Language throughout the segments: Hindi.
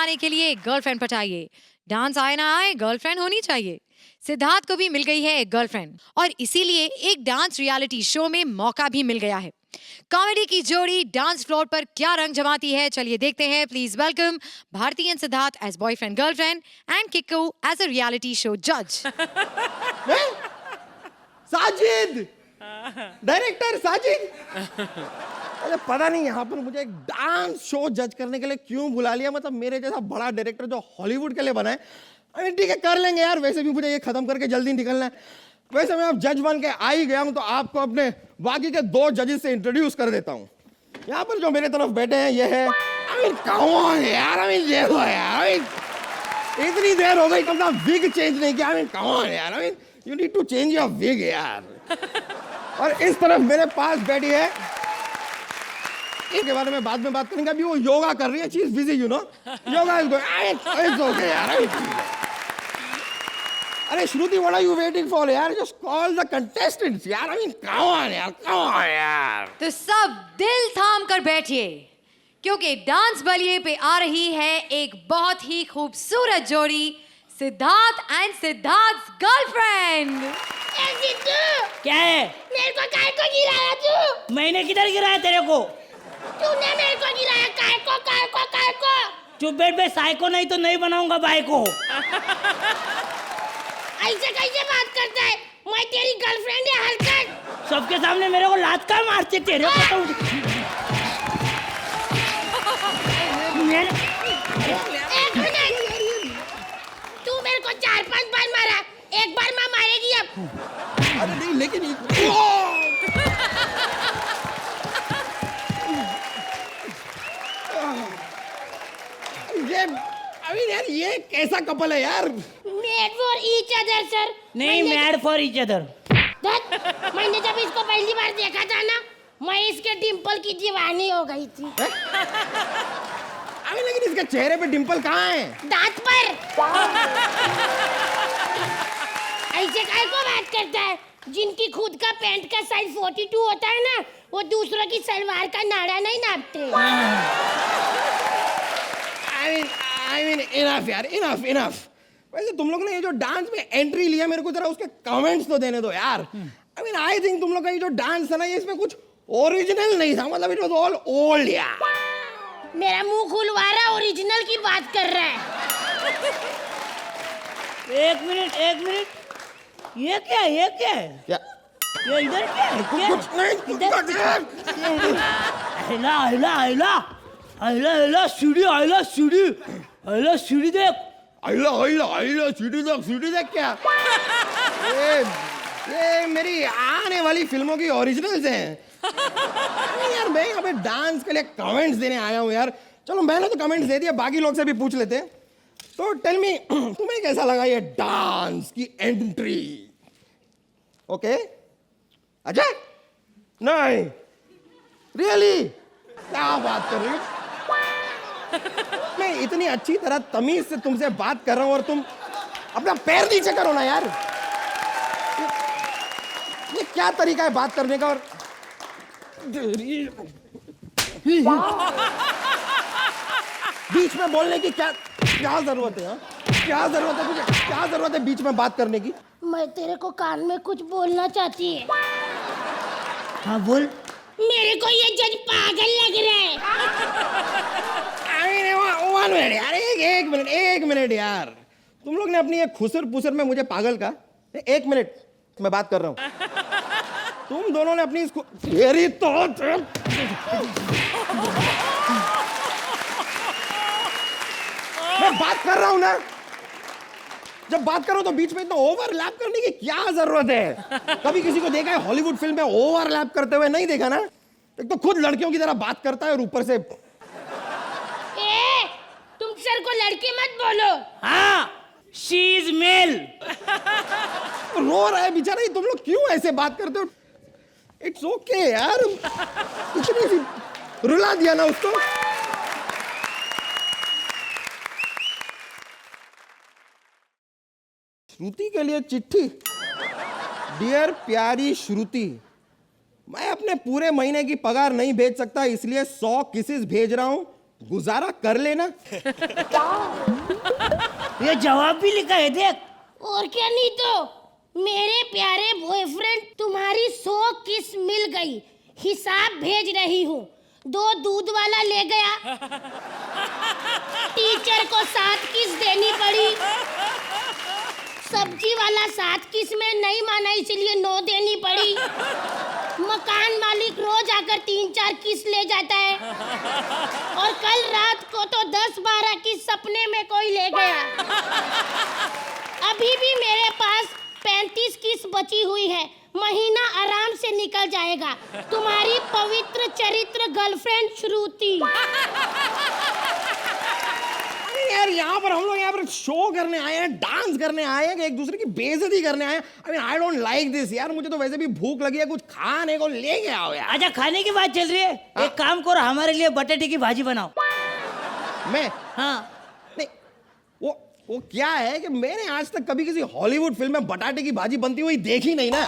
आने के लिए एक गर्लफ्रेंड पटाइए। डांस आए ना आए, गर्लफ्रेंड होनी चाहिए। सिद्धार्थ को भी मिल गई है एक गर्लफ्रेंड और इसीलिए एक डांस रियलिटी शो में मौका भी मिल गया है। कॉमेडी की जोड़ी डांस फ्लोर पर क्या रंग जमाती है, चलिए देखते हैं। Please welcome Bharti and Siddharth as boyfriend girlfriend and Kiku as a reality show जज। साजिद, डायरेक्टर साजिद। अरे पता नहीं यहाँ पर मुझे एक डांस शो जज करने के लिए क्यों बुला लिया। मतलब मेरे जैसा बड़ा डायरेक्टर जो हॉलीवुड के लिए बना है। अरे ठीक है, कर लेंगे यार। वैसे भी मुझे ये खत्म करके जल्दी निकलना है। वैसे मैं अब जज बन के आ ही गया हूँ तो आपको अपने बाकी के 2 जजेस से इंट्रोड्यूस कर देता हूँ। यहाँ पर जो मेरे तरफ बैठे हैं ये है कौन यार। देखो यार, इतनी देर हो गई तुम ना विग चेंज नहीं किया। कौन यार, you need to change your wig यार। और इस तरफ मेरे पास बैठी है, इसके बारे में बाद में बात करेंगे। अभी वो योगा कर रही है, she is busy you know. Yoga is going okay यार। अरे Shruti, what are you waiting for यार? जस्ट कॉल द कंटेस्टेंट्स यार। कम ऑन यार। तो सब दिल थाम कर बैठिए क्योंकि डांस बलिए पे आ रही है एक बहुत ही खूबसूरत जोड़ी, सिद्धार्थ एंड सिद्धार्थ गर्लफ्रेंड। क्या है? मेरे को काय को गिराया तू? मैंने किधर गिराया तेरे को? तूने मेरे को गिराया। काय को? चुप बैठ बे, साइको नहीं तो नहीं बनाऊंगा बाई को। ऐसे कैसे बात करता है? मैं तेरी गर्लफ्रेंड है हरकत। सबके सामने मेरे को लात का मारते तेरे को तो। एक मिनट, तू मेरे को 4-5 बार मारा, एक बार मैं मारेगी अब। अरे नहीं, लेकिन यार ये कैसा कपल है यार? Made for each other sir. नहीं, मैड फॉर ईच अदर। मैंने जब इसको पहली बार देखा था ना, मैं इसके डिंपल की दीवानी हो गई थी। अभी लेकिन इसके चेहरे पे डिंपल कहाँ है? दांत पर। ऐसे काय को बात करता है? जिनकी खुद का पैंट का साइज 42 होता है ना, वो दूसरों की सलवार का नाड़ा नहीं नापते। I mean enough यार, enough। वैसे तुम लोग ने ये जो डांस में एंट्री लिया, मेरे को जरा उसके कमेंट्स तो देने दो यार। I think तुम लोग का ये जो डांस है ना, ये इसमें कुछ ओरिजिनल नहीं था। मतलब इट वाज ऑल ओल्ड यार। मेरा मुंह खुलवा रहा, ओरिजिनल की बात कर रहा है। एक मिनट, ये क्या है? क्या? ये इधर क्या है? कुछ नहीं। आइला सीढ़ी देख। सीढ़ी देख क्या? ये मेरी आने वाली फिल्मों की ओरिजिनल्स हैं। यार मैं यहाँ पे डांस के लिए कमेंट्स देने आया हूँ यार। चलो मैंने तो कमेंट्स दे दिया, बाकी लोग से भी पूछ लेते हैं। तो टेल मी, तुम्हें कैसा लगा ये डांस की एंट्री? ओके? अच्छा? नहीं, रियली? क्या बात कर रही हो? मैं इतनी अच्छी तरह तमीज से तुमसे बात कर रहा हूं और तुम अपना पैर नीचे करो ना यार। ये क्या तरीका है बात करने का? और बीच में बोलने की क्या जरूरत है? क्या जरूरत है तुझे? क्या जरूरत है बीच में बात करने की? मैं तेरे को कान में कुछ बोलना चाहती है। हाँ बोल। मेरे को ये जज पागल लग रहा है। वन मिनट यार, एक मिनट यार। तुम लोग ने अपनी ये खुसर पुसर में मुझे पागल कहा। 1 मिनट, मैं बात कर रहा हूं। तुम दोनों ने अपनी इसको तेरी तो मैं बात कर रहा हूं ना। जब बात करो तो बीच में इतना ओवरलैप करने की क्या जरूरत है? कभी किसी को देखा है हॉलीवुड फिल्म में ओवरलैप करते हुए? नहीं देखा ना। एक तो खुद लड़कियों की तरह बात करता है और ऊपर से तुम सर को लड़की मत बोलो। हाँ, शी इज मेल। रो रहा है बेचारा। तुम लोग क्यों ऐसे बात करते हो? इट्स ओके यार, इतनी सी रुला दिया ना उसको। श्रुति के लिए चिट्ठी। डियर प्यारी श्रुति, मैं अपने पूरे महीने की पगार नहीं भेज सकता, इसलिए 100 किसेस भेज रहा हूं। गुजारा कर लेना। ये जवाब भी लिखा है देख। और क्या नहीं तो, मेरे प्यारे बॉयफ्रेंड, तुम्हारी 100 किस मिल गई, हिसाब भेज रही हूँ। 2 दूध वाला ले गया, टीचर को 7 किस देनी पड़ी, सब्जी वाला 7 किस में नहीं माना इसलिए 9 देनी पड़ी, मकान मालिक रोज आकर 3-4 किस ले जाता है, और कल रात को तो 10-12 किस सपने में कोई ले गया। अभी भी मेरे पास 35 किस बची हुई है, महीना आराम से निकल जाएगा। तुम्हारी पवित्र चरित्र गर्लफ्रेंड श्रुति। अरे यार, यहाँ पर हम लोग यहाँ पर शो करने आए हैं, डांस करने आए हैं, कि एक दूसरे की बेइज्जती करने आए हैं। I mean I don't like this यार। मुझे तो वैसे भी भूख लगी है, कुछ खाने को लेके आओ यार। अच्छा, खाने की बात चल रही है, एक काम करो, हमारे लिए बटाटे की भाजी बनाओ। मैं हाँ, नहीं, वो क्या है कि मैंने आज तक कभी किसी हॉलीवुड फिल्म में बटाटे की भाजी बनती हुई देखी नहीं ना।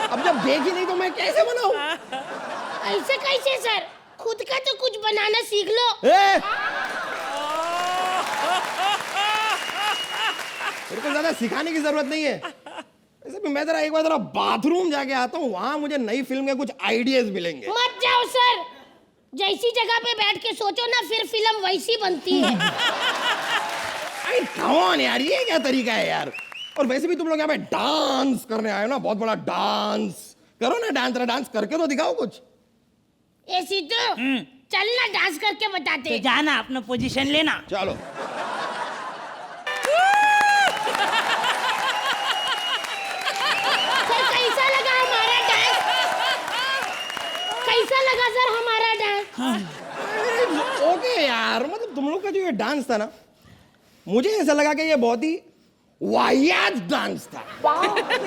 अब जब देखी नहीं तो मैं कैसे बनाऊं? ऐसे कैसे सर, खुद का तो कुछ बनाना सीख लो। मेरे को ज्यादा सिखाने की जरूरत नहीं है। वैसे भी मैं जरा एक बार जरा बाथरूम जाके आता हूँ, वहां मुझे नई फिल्म के कुछ आइडियाज मिलेंगे। मत जाओ सर, जैसी जगह पे बैठ के सोचो ना, फिर फिल्म वैसी बनती है। अरे कौन यार, ये क्या तरीका है यार? और वैसे भी तुम लोग यहाँ पे डांस करने आए हो ना, बहुत बड़ा डांस करो ना, डांस करके तो दिखाओ कुछ। ऐसी तो चल ना, डांस करके बताते तो हैं। जाना, अपना पोजीशन लेना। चलो। सर कैसा लगा हमारा डांस? कैसा लगा सर हमारा डांस? ओके यार, मतलब तुम लोग का जो ये डांस था ना, मुझे ऐसा लगा कि ये बहुत ही वाहियात डांस था।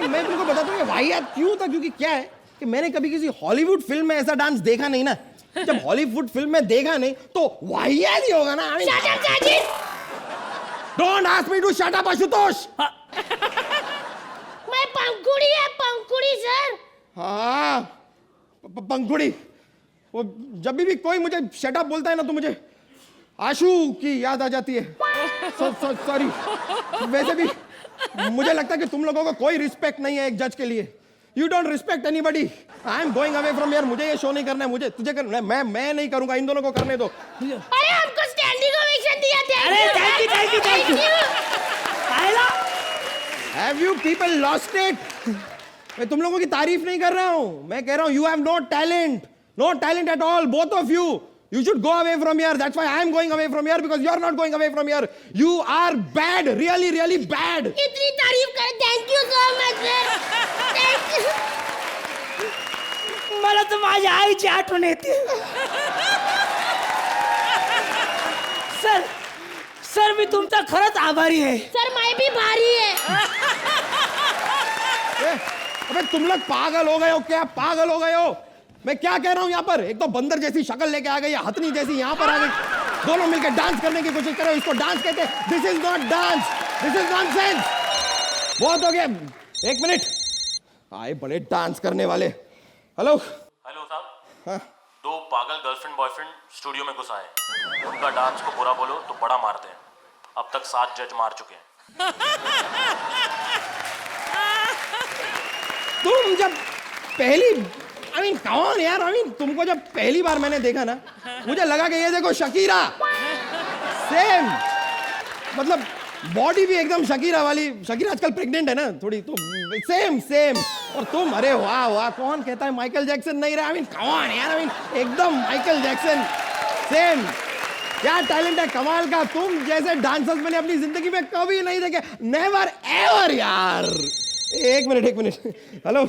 मैं तुमको बताता हूँ ये वाहियात क्यों था, क्योंकि क्या है कि मैंने कभी किसी हॉलीवुड फिल्म में ऐसा डांस देखा नहीं ना। जब हॉलीवुड फिल्म में देखा नहीं तो वाहियात ही होगा ना। Shut up, Sajid! Don't ask me to shut up Ashutosh. मैं पंखुड़ी है, पंखुड़ी सर। हाँ, पंखुड़ी। वो जब भी कोई मुझे शट अप बोलता है ना तो मुझे आशु की याद आ जाती है। सॉरी। वैसे भी मुझे लगता है कि तुम लोगों को कोई रिस्पेक्ट नहीं है एक जज के लिए। You don't respect anybody. I am going away from here. मुझे ये शो नहीं करना है, मुझे तुझे करना है। मैं नहीं करूंगा, इन दोनों को करने दो। अरे हमको स्टैंडिंग ओवेशन दिया था। अरे thank you. Have you people lost it? मैं तुम लोगों की तारीफ नहीं कर रहा हूं, मैं कह रहा हूं you have no talent at all, both of you. You should go away from here. That's why I am going away from here, because you are not going away from here. You are bad, really, really bad. इतनी तारीफ कर, thank you so much sir, thank you. मला तर माझ्या आईची आठवण येते। सर मी तुमचा खरंच आभारी आहे। सर मैं भी भारी है। अबे तुम लोग पागल हो गए हो क्या? पागल हो गए हो? मैं क्या कह रहा हूं यहाँ पर? एक तो बंदर जैसी शक्ल लेके आ गई, हथनी जैसी यहाँ पर आ गई, दोनों मिलकर डांस करने की कोशिश कर रहे हो। इसको डांस कहते हैं? This is not dance, this is nonsense. बहुत हो गया। एक मिनट, आए बड़े डांस करने वाले। हेलो साहब। हाँ? 2 पागल गर्लफ्रेंड बॉयफ्रेंड स्टूडियो में घुस आए। उनका डांस को बुरा बोलो तो बड़ा मारते हैं। अब तक 7 जज मार चुके हैं। तुम जब पहली कौन यार? तुमको जब पहली बार मैंने देखा ना, मुझे लगा कि ये देखो शकीरा, सेम मतलब बॉडी भी एकदम शकीरा वाली। शकीरा आजकल प्रेग्नेंट है ना थोड़ी, तो सेम। और तुम, अरे वाह वाह, कौन कहता है माइकल जैक्सन नहीं रहा? कौन यार? एकदम माइकल जैक्सन, सेम। क्या टैलेंट है कमाल का। तुम जैसे डांसर्स मैंने अपनी जिंदगी में कभी नहीं देखे, नेवर एवर यार। एक मिनट। हेलो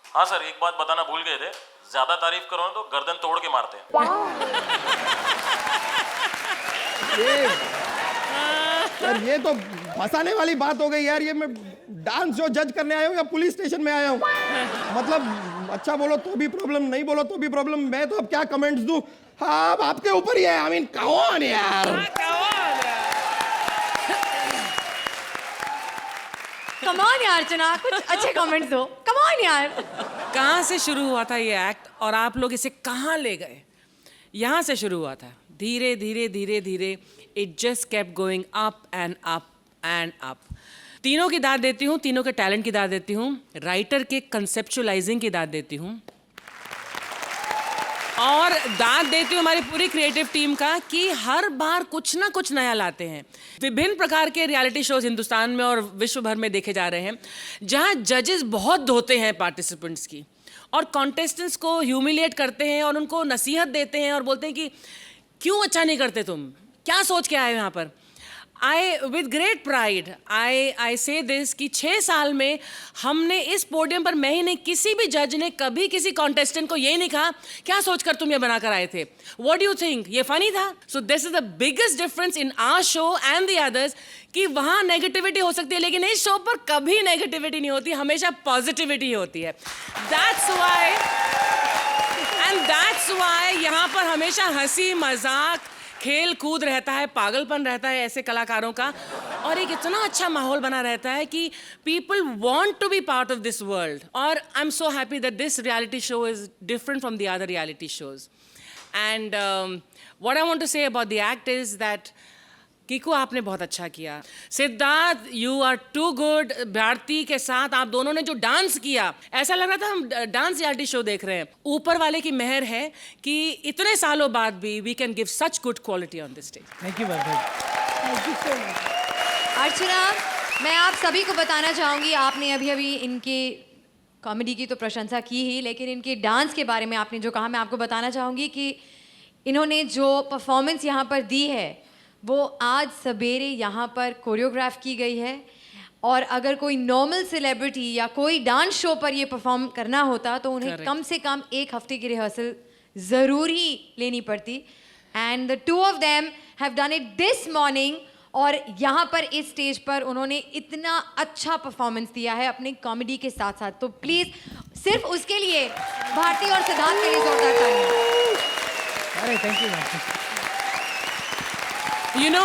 हाँ सर, एक बात बताना भूल गए थे। ज्यादा तारीफ करो तो गर्दन तोड़ के मारते हैं। यार ये तो फंसाने वाली बात हो गई यार। ये मैं डांस शो जज करने आया हूँ या पुलिस स्टेशन में आया हूँ? मतलब अच्छा बोलो तो भी प्रॉब्लम, नहीं बोलो तो भी प्रॉब्लम। मैं तो अब क्या कमेंट्स दूं? हाँ, अब आपके ऊपर ही है। कौन यार? कम ऑन यार चना, कुछ अच्छे कमेंट्स दो। कम ऑन यार। कहाँ से शुरू हुआ था ये एक्ट और आप लोग इसे कहाँ ले गए? यहाँ से शुरू हुआ था। धीरे धीरे धीरे धीरे it just kept going up and up and up. तीनों की दाद देती हूँ, तीनों के टैलेंट की दाद देती हूँ, राइटर के कंसेप्चुअलाइजिंग की दाद देती हूँ, और दाद देती हूँ हमारी पूरी क्रिएटिव टीम का कि हर बार कुछ ना कुछ नया लाते हैं। विभिन्न प्रकार के रियलिटी शोज हिंदुस्तान में और विश्व भर में देखे जा रहे हैं जहाँ जजेस बहुत धोते हैं पार्टिसिपेंट्स की और कॉन्टेस्टेंट्स को ह्यूमिलिएट करते हैं और उनको नसीहत देते हैं और बोलते हैं कि क्यों अच्छा नहीं करते तुम, क्या सोच के आए हो यहाँ पर। विद ग्रेट प्राइड आई से दिस कि 6 साल में हमने इस पोडियम पर, मैं ही नहीं, किसी भी जज ने कभी किसी कॉन्टेस्टेंट को ये नहीं कहा क्या सोचकर तुम ये बनाकर आए थे, व्हाट डू यू थिंक, ये फनी था। So this is the biggest difference in our show and the others कि वहाँ नेगेटिविटी हो सकती है लेकिन इस शो पर कभी नेगेटिविटी नहीं होती, हमेशा पॉजिटिविटी होती है। दैट्स वाई यहाँ पर हमेशा हंसी मजाक, खेल कूद रहता है, पागलपन रहता है ऐसे कलाकारों का, और एक इतना अच्छा माहौल बना रहता है कि people want to be part of this world. और I am so happy that this reality show is different from the other reality shows. And what I want to say about the act is that Kiku आपने बहुत अच्छा किया, Siddharth you are too good, Bharti के साथ आप दोनों ने जो डांस किया ऐसा लग रहा था हम डांस रियलिटी शो देख रहे हैं। ऊपर वाले की मेहर है कि इतने सालों बाद भी we can give such good quality on this stage. Thank you so much. Archana, मैं आप सभी को बताना चाहूँगी, आपने अभी अभी इनके कॉमेडी की तो प्रशंसा की ही, लेकिन इनके डांस के बारे में आपने जो कहा, मैं आपको बताना चाहूँगी कि इन्होंने जो परफॉर्मेंस यहाँ पर दी है वो आज सवेरे यहाँ पर कोरियोग्राफ की गई है, और अगर कोई नॉर्मल सेलिब्रिटी या कोई डांस शो पर ये परफॉर्म करना होता तो उन्हें Correct. कम से कम 1 हफ्ते की रिहर्सल ज़रूर ही लेनी पड़ती। And the two of them have done it this morning, और यहाँ पर इस स्टेज पर उन्होंने इतना अच्छा परफॉर्मेंस दिया है अपने कॉमेडी के साथ साथ, तो प्लीज़ सिर्फ उसके लिए भारती और सिद्धार्थ के लिए जोरदार तालियां। अरे thank you ma'am. You know,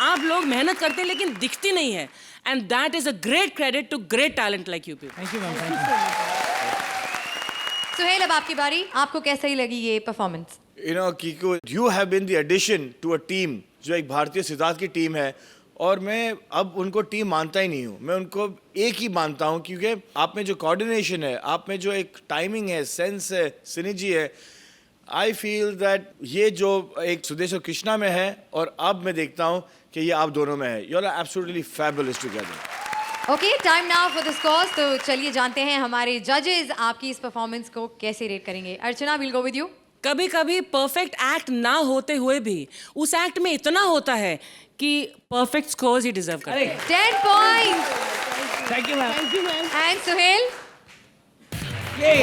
आप लोग मेहनत करते हैं लेकिन दिखती नहीं है, and that is a great credit to great talent like you people. Thank you ma'am. Thank you. Suhel, अब आपकी बारी, आपको कैसी लगी ये performance? You know, Kiko, you have been the addition to a team जो एक भारतीय सिद्धार्थ की टीम है, और मैं अब उनको टीम मानता ही नहीं हूँ, मैं उनको एक ही मानता हूँ, क्योंकि आप में जो कोऑर्डिनेशन है, आप में जो एक टाइमिंग है, सेंस है, सिनर्जी है, आई फील दैट ये जो एक सुदेश और कृष्णा में है और अब मैं देखता हूँ कि ये आप दोनों में है। You are absolutely fabulous together. Okay, time now for the scores. तो चलिए जानते हैं हमारे जजेस आपकी इस परफॉर्मेंस को कैसे रेट करेंगे। अर्चना, विल गो विद यू। कभी कभी परफेक्ट एक्ट ना होते हुए भी उस एक्ट में इतना होता है कि परफेक्ट स्कोर्स ही डिजर्व करते हैं। 10 points. Thank you ma'am. And Suhel? ये